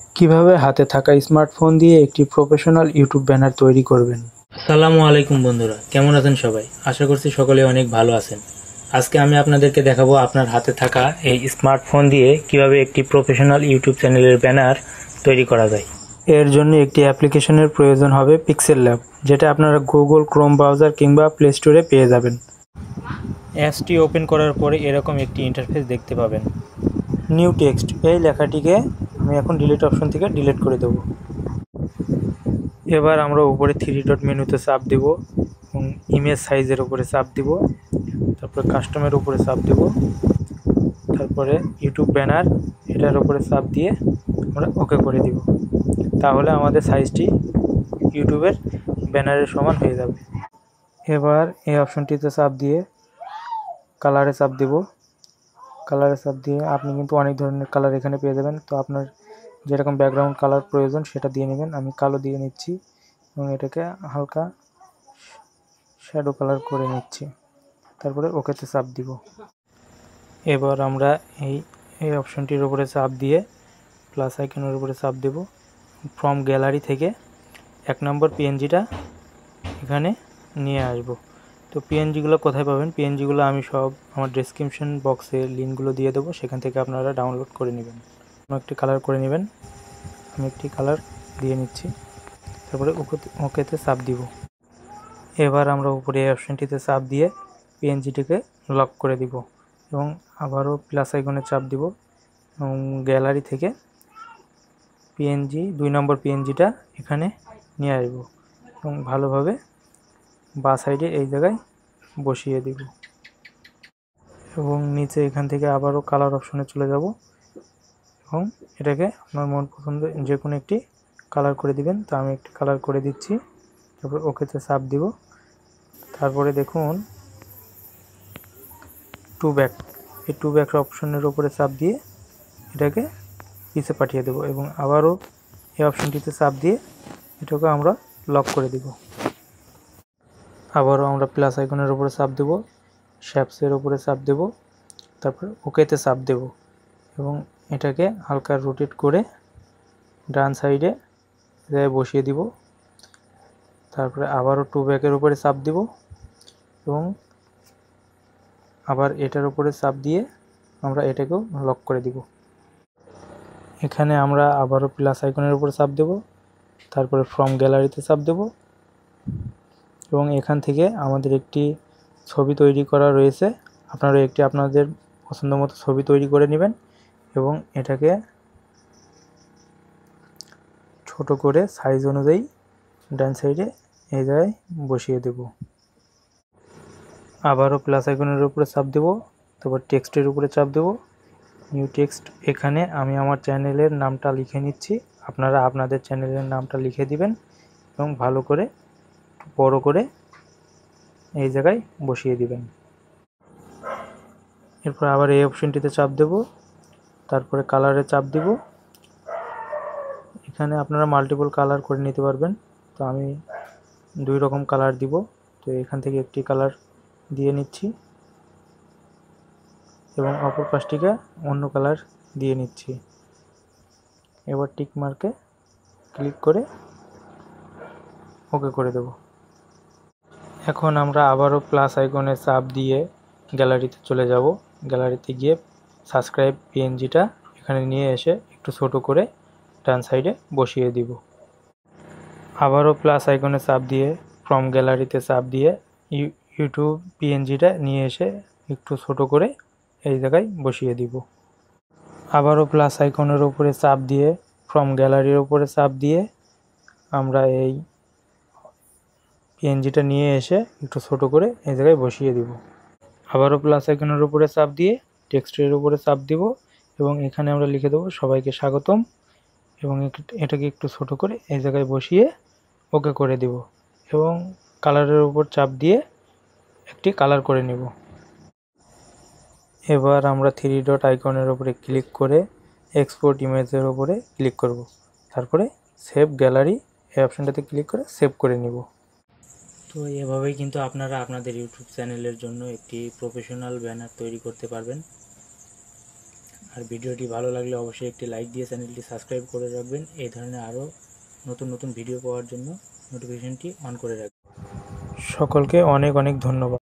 কিভাবে হাতে থাকা স্মার্টফোন দিয়ে একটি প্রফেশনাল ইউটিউব ব্যানার তৈরি করবেন। আসসালামু আলাইকুম বন্ধুরা, কেমন আছেন সবাই? আশা করছি সকলে অনেক ভালো আছেন। আজকে আমি আপনাদেরকে দেখাবো আপনার হাতে থাকা এই স্মার্টফোন দিয়ে কিভাবে একটি প্রফেশনাল ইউটিউব চ্যানেলের ব্যানার তৈরি করা যায়। এর জন্য একটি অ্যাপ্লিকেশনের প্রয়োজন হবে পিক্সেল ল্যাব, যেটা আপনারা গুগল ক্রোম ব্রাউজার কিংবা প্লে স্টোরে পেয়ে যাবেন। অ্যাপসটি ওপেন করার পরে এরকম একটি ইন্টারফেস দেখতে পাবেন। নিউ টেক্সট এই লেখাটিকে আমি এখন ডিলিট অপশন থেকে ডিলিট করে দেব। এবার আমরা উপরে 3 ডট মেনুতে চাপ দিব এবং ইমেজ সাইজের উপরে চাপ দিব, তারপরে কাস্টমের উপরে চাপ দিব, তারপরে ইউটিউব ব্যানার এটার উপরে চাপ দিয়ে আমরা ওকে করে দিব। তাহলে আমাদের সাইজটি ইউটিউবের ব্যানারের সমান হয়ে যাবে। এবার এই অপশনটিতে চাপ দিয়ে কালারে চাপ দিব। কালারে চাপ দিয়ে আপনি কিন্তু অনেক ধরনের কালার এখানে পেয়ে যাবেন, তো আপনার যেরকম ব্যাকগ্রাউন্ড কালার প্রয়োজন সেটা দিয়ে নেবেন। আমি কালো দিয়ে নিচ্ছি এবং এটাকে হালকা শ্যাডো কালার করে নিচ্ছি, তারপরে ওকেতে চাপ দিব। এবার আমরা এই অপশনটির উপরে চাপ দিয়ে প্লাস আইকনের উপরে চাপ দেব। ফ্রম গ্যালারি থেকে 1 নম্বর পিএনজিটা এখানে নিয়ে আসব। তো পিএনজিগুলো কোথায় পাবেন? পিএনজিগুলো আমি সব আমার ডেসক্রিপশন বক্সে লিঙ্কগুলো দিয়ে দেবো, সেখান থেকে আপনারা ডাউনলোড করে নেবেন। একটি কালার করে নেবেন। আমি একটি কালার দিয়ে নিচ্ছি, তারপরে ওকেতে চাপ দিব। এবার আমরা উপরে এই অপশনটিতে চাপ দিয়ে পিএনজিটিকে লক করে দিব এবং আবারও প্লাস আইকনে চাপ দিব এবং গ্যালারি থেকে পিএনজি 2 নম্বর পিএনজিটা এখানে নিয়ে আসব এবং ভালোভাবে বাঁ সাইডে এই জায়গায় বসিয়ে দিব এবং নিচে এখান থেকে আবারও কালার অপশনে চলে যাব এবং এটাকে আপনার মন পছন্দ যে কোনো একটি কালার করে দিবেন। তো আমি একটি কালার করে দিচ্ছি, তারপর ওকেতে চাপ দিব। তারপরে দেখুন এই টু ব্যাক অপশনের উপরে চাপ দিয়ে এটাকে পিছে পাঠিয়ে দেব এবং আবারও এই অপশনটিতে চাপ দিয়ে এটাকে আমরা লক করে দিব। আবারও আমরা প্লাস আইকনের উপরে চাপ দেব, শ্যাপসের উপরে চাপ দেব, তারপর ওকেতে চাপ দেব এবং এটাকে হালকা রোটেট করে ডান সাইডে বসিয়ে দিব। তারপরে আবারও টু ব্যাকের উপরে চাপ দিব এবং আবার এটার উপরে চাপ দিয়ে আমরা এটাকেও লক করে দিব। এখানে আমরা আবারও প্লাস আইকনের উপরে চাপ দেব, তারপরে ফ্রম গ্যালারিতে চাপ দেব এবং এখান থেকে আমাদের একটি ছবি তৈরি করা রয়েছে। আপনারা একটি আপনাদের পছন্দ মতো ছবি তৈরি করে নেবেন এবং এটাকে ছোট করে সাইজ অনুযায়ী ডান সাইডে এই জায়গায় বসিয়ে দেব। আবারও প্লাস আইকনের উপরে চাপ দেব, তারপর টেক্সটের উপরে চাপ দেব, নিউ টেক্সট। এখানে আমি আমার চ্যানেলের নামটা লিখে নিচ্ছি, আপনারা আপনাদের চ্যানেলের নামটা লিখে দিবেন এবং ভালো করে বড় করে এই জায়গায় বসিয়ে দিবেন। এরপর আবার এই অপশনটিতে চাপ দেব, তারপরে কালারে চাপ দিব। এখানে আপনারা মাল্টিপল কালার করে নিতে পারবেন, তো আমি 2 রকম কালার দিব। তো এখান থেকে একটি কালার দিয়ে নিচ্ছি এবং অপর পাশটিকে অন্য কালার দিয়ে নিচ্ছি। এবার টিক মার্কে ক্লিক করে ওকে করে দেব। এখন আমরা আবারও প্লাস আইকনে চাপ দিয়ে গ্যালারিতে চলে যাব। গ্যালারিতে গিয়ে সাবস্ক্রাইব পিএনজিটা এখানে নিয়ে এসে একটু ছোট করে ডান সাইডে বসিয়ে দিব। আবারও প্লাস আইকনে চাপ দিয়ে ফ্রম গ্যালারিতে চাপ দিয়ে ইউটিউব পিএনজিটা নিয়ে এসে একটু ছোট করে এই জায়গায় বসিয়ে দিব। আবারও প্লাস আইকনের উপরে চাপ দিয়ে ফ্রম গ্যালারির উপরে চাপ দিয়ে আমরা এই পিএনজিটা নিয়ে এসে একটু ছোট করে এই জায়গায় বসিয়ে দিব। আবারও প্লাস আইকনের উপরে চাপ দিয়ে টেক্সটের উপরে চাপ দিব এবং এখানে আমরা লিখে দেবো সবাইকে স্বাগতম এবং এটাকে একটু ছোট করে এই জায়গায় বসিয়ে ওকে করে দিব এবং কালারের উপর চাপ দিয়ে একটি কালার করে নেব। এবার আমরা 3 ডট আইকনের উপরে ক্লিক করে এক্সপোর্ট ইমেজের উপরে ক্লিক করব, তারপরে সেভ গ্যালারি এই অপশনটাতে ক্লিক করে সেভ করে নেব। তো এভাবেই কিন্তু আপনারা আপনাদের ইউটিউব চ্যানেলের জন্য একটি প্রফেশনাল ব্যানার তৈরি করতে পারবেন। আর ভিডিওটি ভালো লাগলে অবশ্যই একটি লাইক দিয়ে চ্যানেলটি সাবস্ক্রাইব করে রাখবেন। এই ধরনের আরও নতুন নতুন ভিডিও পাওয়ার জন্য নোটিফিকেশনটি অন করে রাখবেন। সকলকে অনেক অনেক ধন্যবাদ।